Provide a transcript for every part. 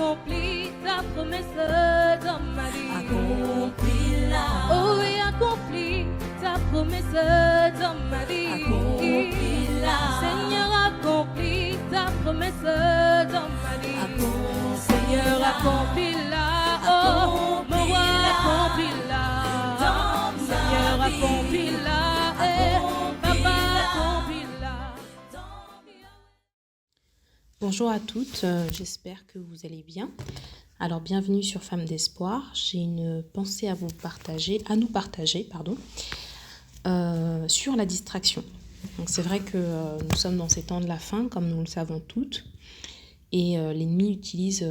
accomplis ta promesse dans ma vie. Accomplis-la. Oh oui, accomplis ta promesse dans ma vie. Accomplis-la. Seigneur, accomplis ta promesse dans ma vie. Accomplis-la. Seigneur, accomplis-la. Oh, mon roi, accomplis-la. Seigneur, accomplis-la. Papa, accomplis-la. Bonjour à toutes, j'espère que vous allez bien. Alors bienvenue sur Femmes d'Espoir. J'ai une pensée à nous partager, sur la distraction. Donc c'est vrai que nous sommes dans ces temps de la fin, comme nous le savons toutes, et l'ennemi utilise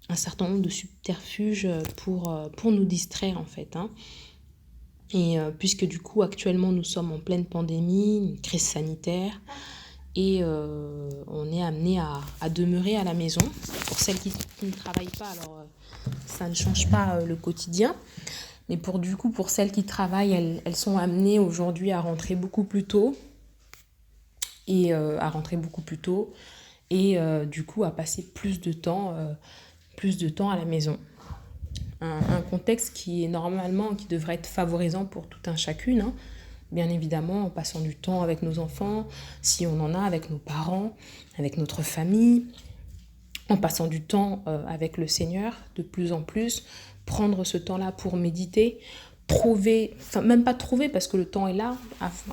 un certain nombre de subterfuges pour nous distraire en fait. Et puisque du coup actuellement nous sommes en pleine pandémie, une crise sanitaire, et on est amené à demeurer à la maison. Pour celles qui ne travaillent pas, alors ça ne change pas le quotidien. Mais pour celles qui travaillent, elles sont amenées aujourd'hui à rentrer beaucoup plus tôt. Et du coup à passer plus de temps à la maison. Un contexte qui devrait être favorisant pour tout un chacune, bien évidemment, en passant du temps avec nos enfants, si on en a, avec nos parents, avec notre famille, en passant du temps avec le Seigneur, de plus en plus, prendre ce temps-là pour méditer, même pas trouver parce que le temps est là,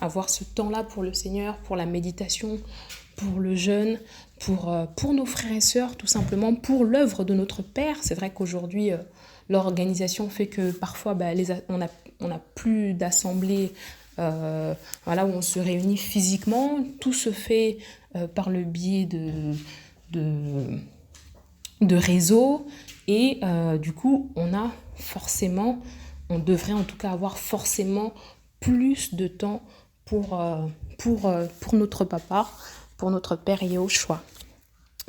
avoir ce temps-là pour le Seigneur, pour la méditation, pour le jeûne, pour nos frères et sœurs, tout simplement, pour l'œuvre de notre Père. C'est vrai qu'aujourd'hui, l'organisation fait que parfois, on n'a plus d'assemblée où on se réunit physiquement. Tout se fait par le biais de réseaux et du coup on devrait en tout cas avoir forcément plus de temps pour notre papa, pour notre Père Yahushua.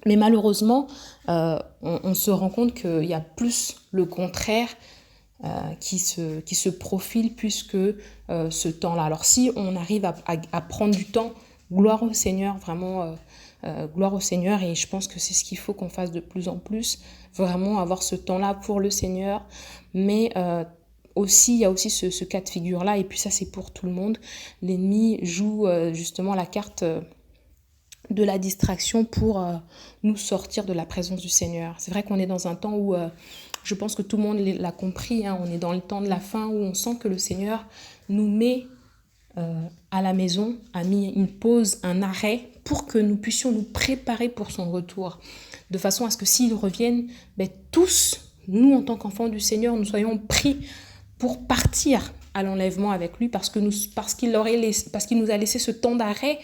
Mais malheureusement on se rend compte qu'il y a plus le contraire qui se profile plus que ce temps-là. Alors si on arrive à prendre du temps, gloire au Seigneur, vraiment gloire au Seigneur, et je pense que c'est ce qu'il faut qu'on fasse de plus en plus, vraiment avoir ce temps-là pour le Seigneur. Mais il y a aussi ce cas de figure-là, et puis ça c'est pour tout le monde. L'ennemi joue justement la carte de la distraction pour nous sortir de la présence du Seigneur. C'est vrai qu'on est dans un temps où je pense que tout le monde l'a compris, on est dans le temps de la fin où on sent que le Seigneur nous met à la maison, a mis une pause, un arrêt pour que nous puissions nous préparer pour son retour, de façon à ce que s'il revienne, tous, nous en tant qu'enfants du Seigneur, nous soyons pris pour partir à l'enlèvement avec lui, parce qu'il nous a laissé ce temps d'arrêt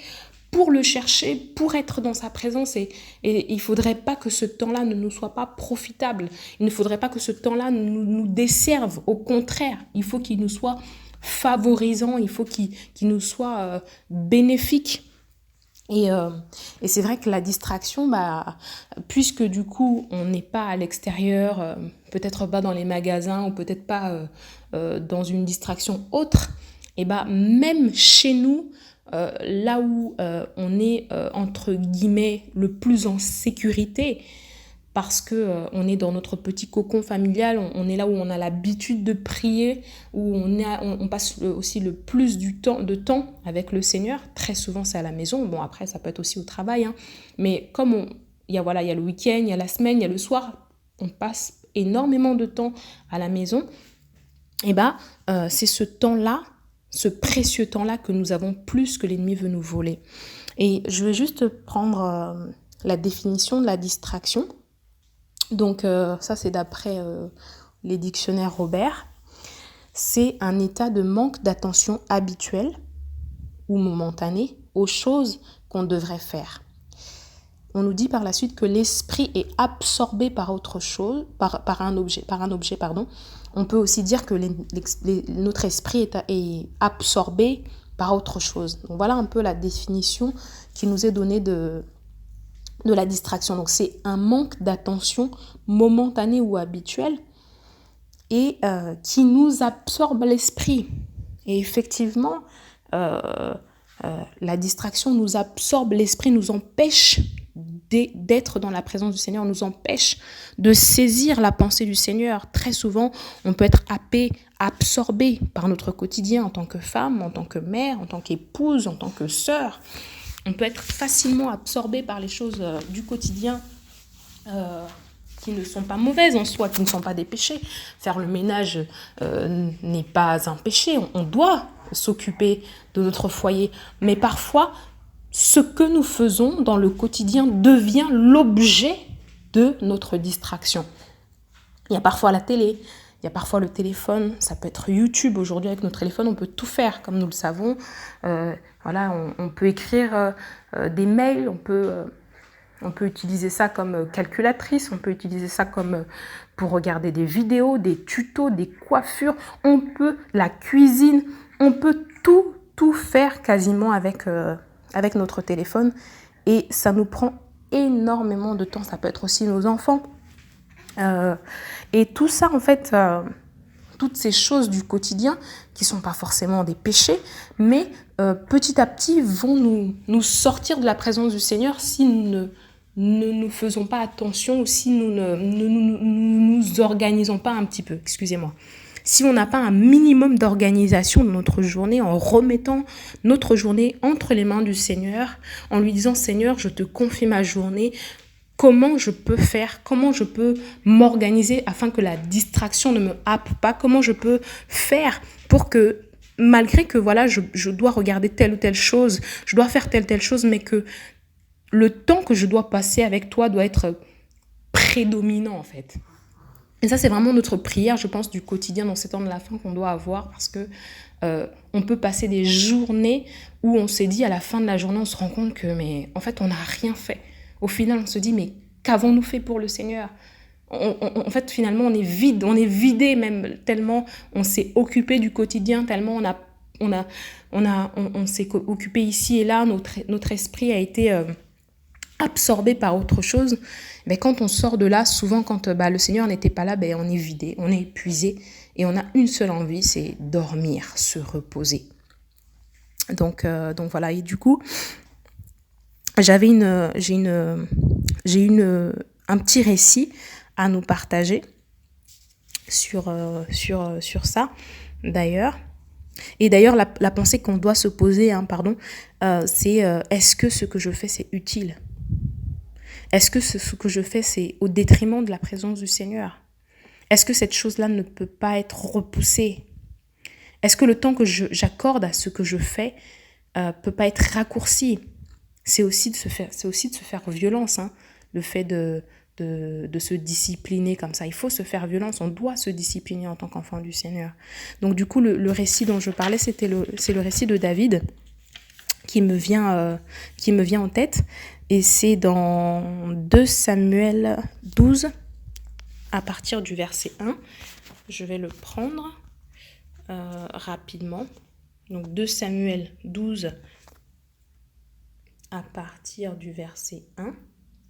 pour le chercher, pour être dans sa présence. Et il ne faudrait pas que ce temps-là ne nous soit pas profitable. Il ne faudrait pas que ce temps-là nous desserve. Au contraire, il faut qu'il nous soit favorisant, il faut qu'il nous soit bénéfique. Et c'est vrai que la distraction, puisque du coup, on n'est pas à l'extérieur, peut-être pas dans les magasins ou peut-être pas dans une distraction autre, et même chez nous, là où on est entre guillemets le plus en sécurité, parce que on est dans notre petit cocon familial, on est là où on a l'habitude de prier, où on passe aussi le plus de temps avec le Seigneur. Très souvent c'est à la maison, bon après ça peut être aussi au travail, mais comme il y a le week-end, il y a la semaine, il y a le soir, on passe énormément de temps à la maison, et c'est ce temps-là, ce précieux temps-là que nous avons plus que l'ennemi veut nous voler. Et je vais juste prendre la définition de la distraction. Donc ça c'est d'après les dictionnaires Robert. C'est un état de manque d'attention habituel ou momentanée aux choses qu'on devrait faire. On nous dit par la suite que l'esprit est absorbé par autre chose, par un objet. On peut aussi dire que notre esprit est absorbé par autre chose. Donc voilà un peu la définition qui nous est donnée de la distraction. Donc c'est un manque d'attention momentanée ou habituelle et qui nous absorbe l'esprit. Et effectivement, la distraction nous absorbe l'esprit, nous empêche d'être dans la présence du Seigneur, nous empêche de saisir la pensée du Seigneur. Très souvent, on peut être happé, absorbé par notre quotidien en tant que femme, en tant que mère, en tant qu'épouse, en tant que sœur. On peut être facilement absorbé par les choses du quotidien qui ne sont pas mauvaises en soi, qui ne sont pas des péchés. Faire le ménage n'est pas un péché. On doit s'occuper de notre foyer. Mais parfois, ce que nous faisons dans le quotidien devient l'objet de notre distraction. Il y a parfois la télé, il y a parfois le téléphone, ça peut être YouTube. Aujourd'hui, avec notre téléphone, on peut tout faire, comme nous le savons. On peut écrire des mails, on peut utiliser ça comme calculatrice, on peut utiliser ça comme pour regarder des vidéos, des tutos, des coiffures. On peut la cuisine, on peut tout faire quasiment avec notre téléphone. Et ça nous prend énormément de temps. Ça peut être aussi nos enfants. Et tout ça, en fait, toutes ces choses du quotidien qui ne sont pas forcément des péchés, mais petit à petit vont nous sortir de la présence du Seigneur si nous ne nous faisons pas attention ou si nous ne nous organisons pas un petit peu, excusez-moi. Si on n'a pas un minimum d'organisation de notre journée, en remettant notre journée entre les mains du Seigneur, en lui disant « Seigneur, je te confie ma journée », comment je peux faire, comment je peux m'organiser afin que la distraction ne me happe pas, comment je peux faire pour que, malgré que voilà, je dois regarder telle ou telle chose, je dois faire telle chose, mais que le temps que je dois passer avec toi doit être prédominant en fait. Et ça, c'est vraiment notre prière, je pense, du quotidien dans ces temps de la fin qu'on doit avoir, parce que on peut passer des journées où on s'est dit à la fin de la journée, on se rend compte que, mais en fait, on n'a rien fait. Au final, on se dit, mais qu'avons-nous fait pour le Seigneur ? En fait, finalement, on est vidé même, tellement on s'est occupé du quotidien, tellement on s'est occupé ici et là, notre esprit a été absorbé par autre chose. Mais quand on sort de là, souvent quand le Seigneur n'était pas là, on est vidé, on est épuisé et on a une seule envie, c'est dormir, se reposer. Donc voilà, et du coup, j'ai un petit récit à nous partager sur ça, d'ailleurs. Et d'ailleurs, la pensée qu'on doit se poser, c'est est-ce que ce que je fais, c'est utile ? Est-ce que ce que je fais, c'est au détriment de la présence du Seigneur ? Est-ce que cette chose-là ne peut pas être repoussée ? Est-ce que le temps que j'accorde à ce que je fais peut pas être raccourci ? C'est aussi de se faire violence, le fait de se discipliner comme ça. Il faut se faire violence, on doit se discipliner en tant qu'enfant du Seigneur. Donc du coup, le récit dont je parlais, c'est le récit de David qui me vient en tête. Et c'est dans 2 Samuel 12, à partir du verset 1. Je vais le prendre rapidement. Donc 2 Samuel 12, à partir du verset 1.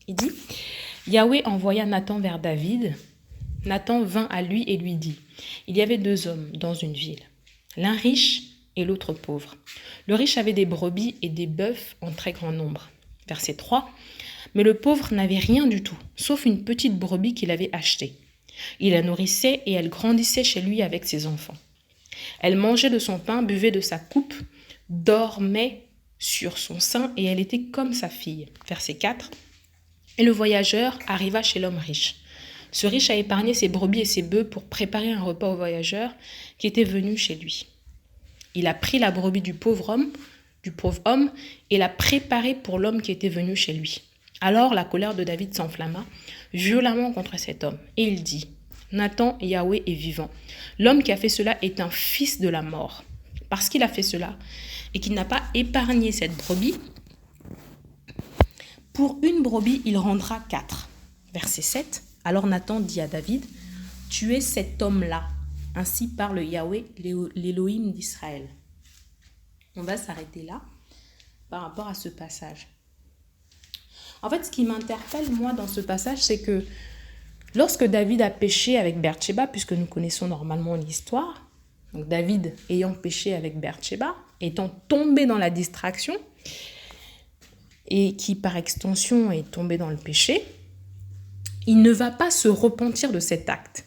Il dit « Yahweh envoya Nathan vers David. Nathan vint à lui et lui dit « Il y avait 2 hommes dans une ville, l'un riche et l'autre pauvre. Le riche avait des brebis et des bœufs en très grand nombre. » Verset 3. « Mais le pauvre n'avait rien du tout, sauf une petite brebis qu'il avait achetée. Il la nourrissait et elle grandissait chez lui avec ses enfants. Elle mangeait de son pain, buvait de sa coupe, dormait sur son sein et elle était comme sa fille. » Verset 4. « Et le voyageur arriva chez l'homme riche. Ce riche a épargné ses brebis et ses bœufs pour préparer un repas au voyageur qui était venu chez lui. Il a pris la brebis du pauvre homme et l'a préparée pour l'homme qui était venu chez lui. Alors la colère de David s'enflamma violemment contre cet homme. Et il dit, Nathan, Yahweh est vivant. L'homme qui a fait cela est un fils de la mort. Parce qu'il a fait cela et qu'il n'a pas épargné cette brebis, pour une brebis, il rendra 4. Verset 7. Alors Nathan dit à David, tu es cet homme-là. Ainsi parle Yahweh, l'Élohim d'Israël. On va s'arrêter là par rapport à ce passage. En fait, ce qui m'interpelle, moi, dans ce passage, c'est que lorsque David a péché avec Bathsheba, puisque nous connaissons normalement l'histoire, donc David ayant péché avec Bathsheba, étant tombé dans la distraction, et qui par extension est tombé dans le péché, il ne va pas se repentir de cet acte.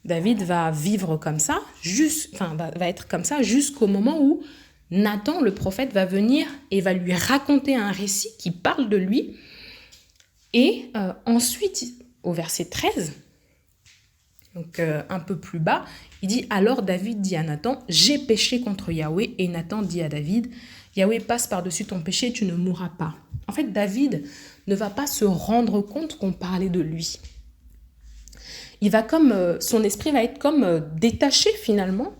David va vivre comme ça, va être comme ça jusqu'au moment où Nathan, le prophète, va venir et va lui raconter un récit qui parle de lui. Et ensuite, au verset 13, donc un peu plus bas, il dit « Alors David dit à Nathan, j'ai péché contre Yahweh. » Et Nathan dit à David, « Yahweh passe par-dessus ton péché, tu ne mourras pas. » En fait, David ne va pas se rendre compte qu'on parlait de lui. Il va son esprit va être comme détaché finalement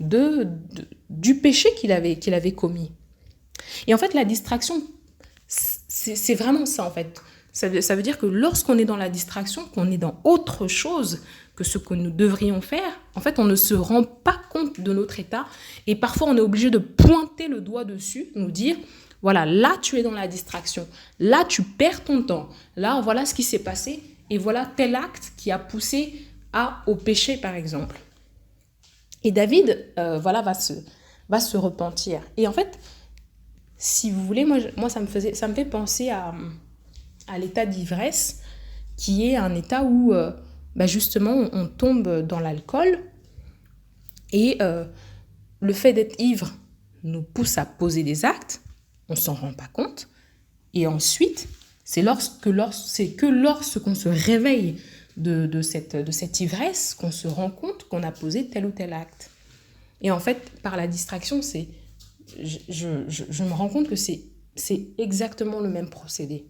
du péché qu'il avait commis. Et en fait, la distraction, c'est vraiment ça en fait. Ça veut dire que lorsqu'on est dans la distraction, qu'on est dans autre chose que ce que nous devrions faire, en fait, on ne se rend pas compte de notre état. Et parfois, on est obligé de pointer le doigt dessus, nous dire, voilà, là, tu es dans la distraction. Là, tu perds ton temps. Là, voilà ce qui s'est passé. Et voilà tel acte qui a poussé au péché, par exemple. Et David, va se repentir. Et en fait, si vous voulez, moi ça me fait penser à l'état d'ivresse, qui est un état où, justement, on tombe dans l'alcool. Et le fait d'être ivre nous pousse à poser des actes. On ne s'en rend pas compte. Et ensuite, c'est que lorsqu'on se réveille de cette ivresse qu'on se rend compte qu'on a posé tel ou tel acte. Et en fait, par la distraction, je me rends compte que c'est exactement le même procédé.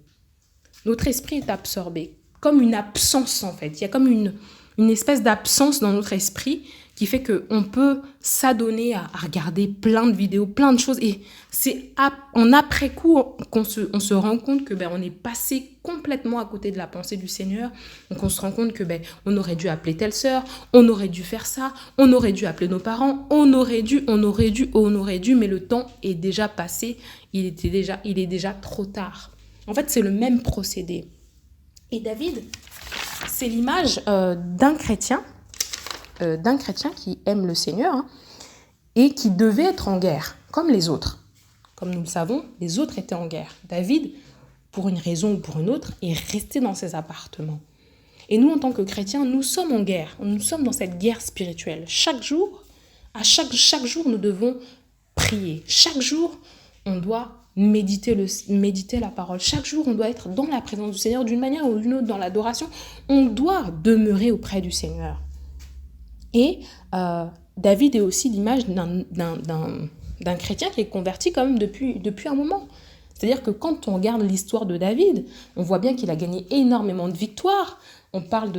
Notre esprit est absorbé, comme une absence en fait. Il y a comme une espèce d'absence dans notre esprit qui fait qu'on peut s'adonner à regarder plein de vidéos, plein de choses. Et c'est en après coup qu'on se rend compte que on est passé complètement à côté de la pensée du Seigneur. Donc on se rend compte que on aurait dû appeler telle sœur, on aurait dû faire ça, on aurait dû appeler nos parents, on aurait dû, mais le temps est déjà passé, il est déjà trop tard. En fait, c'est le même procédé. Et David, c'est l'image d'un chrétien qui aime le Seigneur et qui devait être en guerre, comme les autres. Comme nous le savons, les autres étaient en guerre. David, pour une raison ou pour une autre, est resté dans ses appartements. Et nous, en tant que chrétiens, nous sommes en guerre. Nous sommes dans cette guerre spirituelle. Chaque jour, chaque jour, nous devons prier. Chaque jour, on doit méditer la parole. Chaque jour, on doit être dans la présence du Seigneur d'une manière ou d'une autre, dans l'adoration. On doit demeurer auprès du Seigneur. Et David est aussi l'image d'un chrétien qui est converti quand même depuis un moment. C'est-à-dire que quand on regarde l'histoire de David, on voit bien qu'il a gagné énormément de victoires. On parle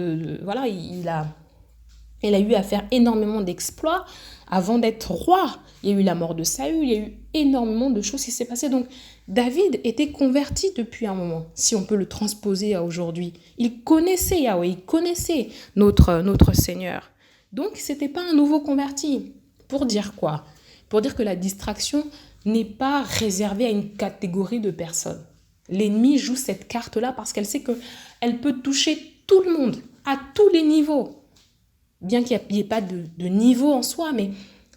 il a eu à faire énormément d'exploits avant d'être roi. Il y a eu la mort de Saül, il y a eu énormément de choses qui s'est passées. Donc David était converti depuis un moment, si on peut le transposer à aujourd'hui. Il connaissait Yahweh, il connaissait notre Seigneur. Donc, ce n'était pas un nouveau converti. Pour dire quoi ? Pour dire que la distraction n'est pas réservée à une catégorie de personnes. L'ennemi joue cette carte-là parce qu'elle sait qu'elle peut toucher tout le monde, à tous les niveaux. Bien qu'il n'y ait pas de niveau en soi, mais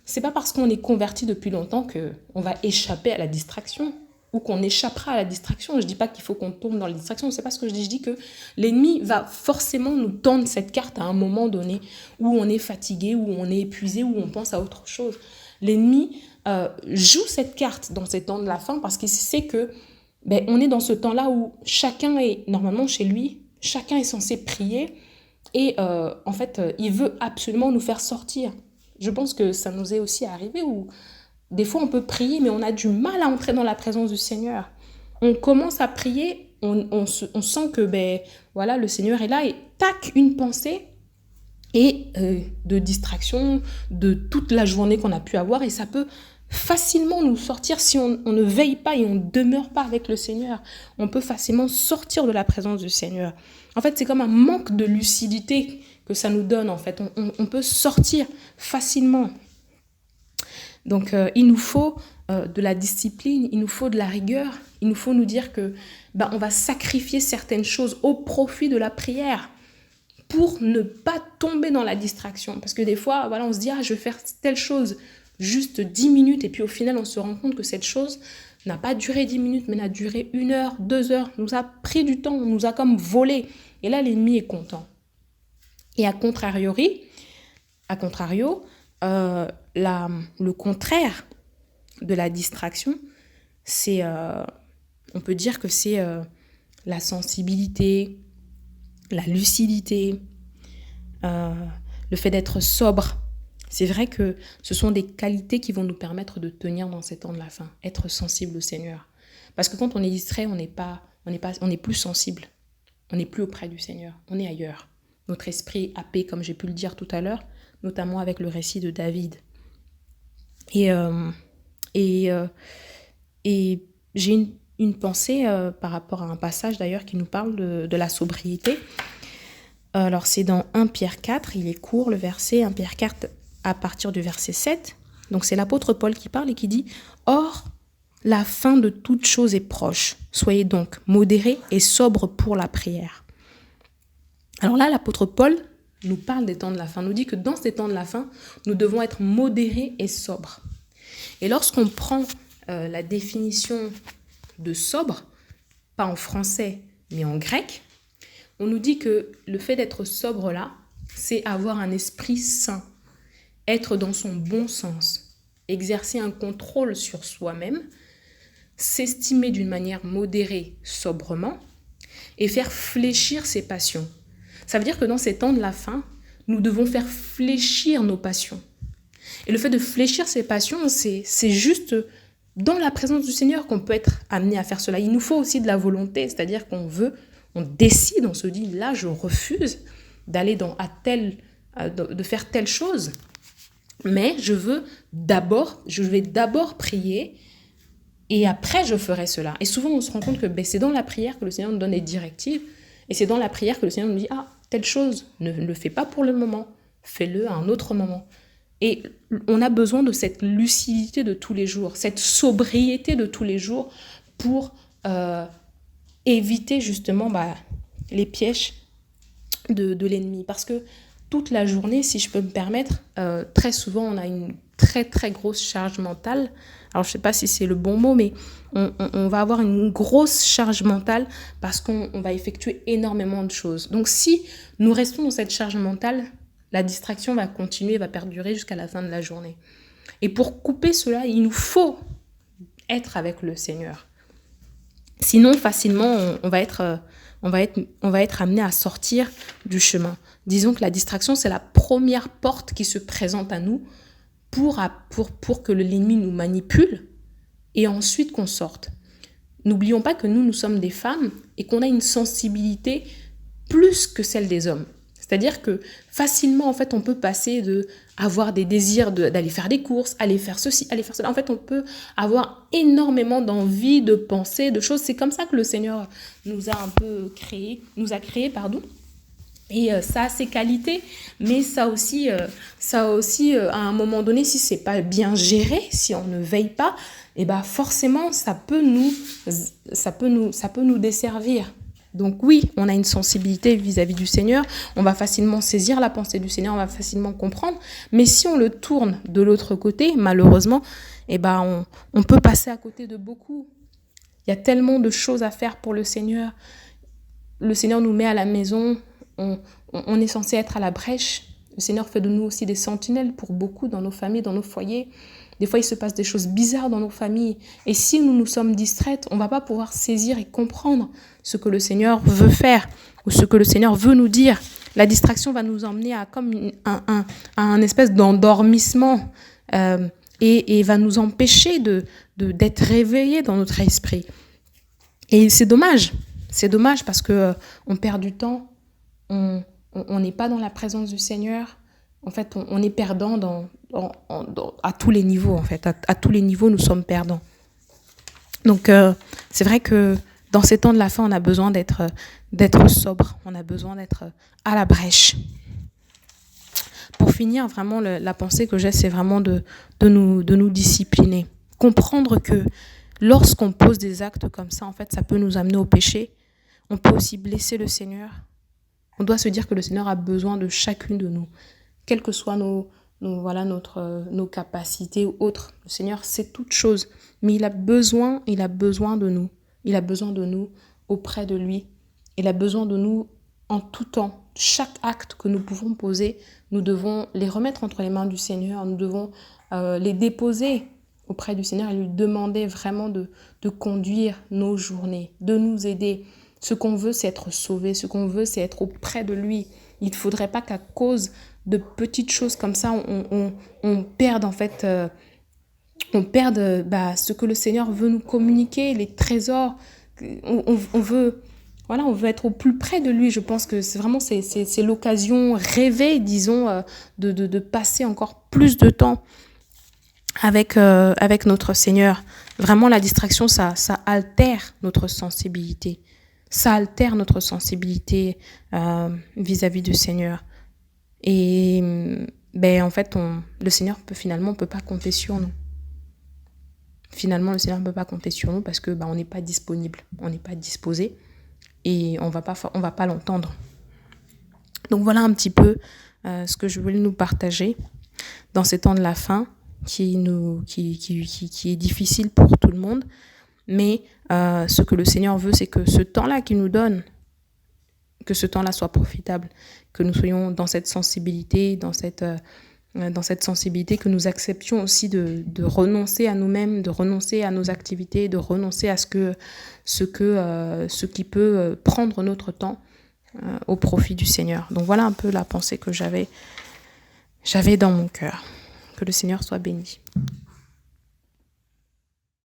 ce n'est pas parce qu'on est converti depuis longtemps qu'on va échapper à la distraction ou qu'on échappera à la distraction. Je ne dis pas qu'il faut qu'on tombe dans la distraction, ce n'est pas ce que je dis. Je dis que l'ennemi va forcément nous tendre cette carte à un moment donné où on est fatigué, où on est épuisé, où on pense à autre chose. L'ennemi joue cette carte dans ces temps de la fin parce qu'il sait que on est dans ce temps-là où chacun est normalement chez lui, chacun est censé prier et en fait, il veut absolument nous faire sortir. Je pense que ça nous est aussi arrivé où des fois, on peut prier, mais on a du mal à entrer dans la présence du Seigneur. On commence à prier, on sent que le Seigneur est là et tac, une pensée et de distraction de toute la journée qu'on a pu avoir. Et ça peut facilement nous sortir si on ne veille pas et on ne demeure pas avec le Seigneur. On peut facilement sortir de la présence du Seigneur. En fait, c'est comme un manque de lucidité que ça nous donne. En fait, on peut sortir facilement. Donc, il nous faut de la discipline, il nous faut de la rigueur, il nous faut nous dire que on va sacrifier certaines choses au profit de la prière pour ne pas tomber dans la distraction. Parce que des fois, on se dit « je vais faire telle chose juste 10 minutes » et puis au final, on se rend compte que cette chose, n'a pas duré 10 minutes, mais n'a duré 1 heure, 2 heures, nous a pris du temps, nous a comme volé. Et là, l'ennemi est content. Et à contrario, le contraire de la distraction, c'est, on peut dire que c'est la sensibilité, la lucidité, le fait d'être sobre. C'est vrai que ce sont des qualités qui vont nous permettre de tenir dans ces temps de la fin, être sensible au Seigneur. Parce que quand on est distrait, on n'est plus sensible, on n'est plus auprès du Seigneur, on est ailleurs. Notre esprit happé, comme j'ai pu le dire tout à l'heure, notamment avec le récit de David. Et j'ai une pensée par rapport à un passage d'ailleurs qui nous parle de la sobriété. Alors c'est dans 1 Pierre 4, il est court le verset, 1 Pierre 4 à partir du verset 7. Donc c'est l'apôtre Paul qui parle et qui dit « Or, la fin de toute chose est proche. Soyez donc modérés et sobres pour la prière. » Alors là, l'apôtre Paul nous parle des temps de la fin, nous dit que dans ces temps de la fin, nous devons être modérés et sobres. Et lorsqu'on prend la définition de sobre, pas en français, mais en grec, on nous dit que le fait d'être sobre là, c'est avoir un esprit sain, être dans son bon sens, exercer un contrôle sur soi-même, s'estimer d'une manière modérée, sobrement, et faire fléchir ses passions. Ça veut dire que dans ces temps de la fin, nous devons faire fléchir nos passions. Et le fait de fléchir ses passions, c'est juste dans la présence du Seigneur qu'on peut être amené à faire cela. Il nous faut aussi de la volonté, c'est-à-dire qu'on décide, on se dit, là, je refuse d'aller de faire telle chose, mais je vais d'abord prier et après je ferai cela. Et souvent, on se rend compte que c'est dans la prière que le Seigneur nous donne des directives et c'est dans la prière que le Seigneur nous dit, telle chose, ne le fais pas pour le moment, fais-le à un autre moment. Et on a besoin de cette lucidité de tous les jours, cette sobriété de tous les jours pour éviter justement les pièges de l'ennemi. Parce que toute la journée, si je peux me permettre, très souvent on a une très très grosse charge mentale. Alors je ne sais pas si c'est le bon mot, mais on va avoir une grosse charge mentale parce qu'on va effectuer énormément de choses. Donc si nous restons dans cette charge mentale, la distraction va continuer, va perdurer jusqu'à la fin de la journée. Et pour couper cela, il nous faut être avec le Seigneur. Sinon, facilement, on va être amené à sortir du chemin. Disons que la distraction, c'est la première porte qui se présente à nous pour que l'ennemi nous manipule et ensuite qu'on sorte. N'oublions pas que nous sommes des femmes et qu'on a une sensibilité plus que celle des hommes. C'est-à-dire que facilement, en fait, on peut passer de avoir des désirs d'aller faire des courses, aller faire ceci, aller faire cela. En fait, on peut avoir énormément d'envie, de pensées, de choses. C'est comme ça que le Seigneur nous a créé. Et ça a ses qualités, mais ça aussi, à un moment donné, si c'est pas bien géré, si on ne veille pas, forcément, ça peut nous desservir. Donc oui, on a une sensibilité vis-à-vis du Seigneur, on va facilement saisir la pensée du Seigneur, on va facilement comprendre, mais si on le tourne de l'autre côté, malheureusement, on peut passer à côté de beaucoup. Il y a tellement de choses à faire pour le Seigneur. Le Seigneur nous met à la maison, on est censé être à la brèche. Le Seigneur fait de nous aussi des sentinelles pour beaucoup dans nos familles, dans nos foyers. Des fois, il se passe des choses bizarres dans nos familles. Et si nous sommes distraites, on ne va pas pouvoir saisir et comprendre ce que le Seigneur veut faire ou ce que le Seigneur veut nous dire. La distraction va nous emmener à comme un espèce d'endormissement et va nous empêcher d'être réveillés dans notre esprit. Et c'est dommage. C'est dommage parce qu'on perd du temps. On n'est pas dans la présence du Seigneur. En fait, on est perdant à tous les niveaux. En fait, à tous les niveaux, nous sommes perdants. Donc, c'est vrai que dans ces temps de la fin, on a besoin d'être sobre. On a besoin d'être à la brèche. Pour finir, vraiment, la pensée que j'ai, c'est vraiment de nous discipliner. Comprendre que lorsqu'on pose des actes comme ça, en fait, ça peut nous amener au péché. On peut aussi blesser le Seigneur. On doit se dire que le Seigneur a besoin de chacune de nous, quelles que soient voilà, nos capacités ou autres. Le Seigneur sait toutes choses, mais il a besoin de nous. Il a besoin de nous auprès de lui. Il a besoin de nous en tout temps. Chaque acte que nous pouvons poser, nous devons les remettre entre les mains du Seigneur. Nous devons les déposer auprès du Seigneur et lui demander vraiment de conduire nos journées, de nous aider. Ce qu'on veut, c'est être sauvé. Ce qu'on veut, c'est être auprès de lui. Il ne faudrait pas qu'à cause de petites choses comme ça, on perde en fait, ce que le Seigneur veut nous communiquer, les trésors. On veut être au plus près de lui. Je pense que c'est l'occasion rêvée, disons, de passer encore plus de temps avec notre Seigneur. Vraiment, la distraction, ça altère notre sensibilité. Ça altère notre sensibilité vis-à-vis du Seigneur. Et en fait, le Seigneur on peut pas compter sur nous. Finalement, le Seigneur ne peut pas compter sur nous parce que on n'est pas disponible, on n'est pas disposé et on va pas l'entendre. Donc voilà un petit peu ce que je voulais nous partager dans ces temps de la fin qui est difficile pour tout le monde. Mais ce que le Seigneur veut, c'est que ce temps-là qu'il nous donne, que ce temps-là soit profitable, que nous soyons dans cette sensibilité, dans cette sensibilité, que nous acceptions aussi de renoncer à nous-mêmes, de renoncer à nos activités, de renoncer à ce qui peut prendre notre temps au profit du Seigneur. Donc voilà un peu la pensée que j'avais dans mon cœur. Que le Seigneur soit béni.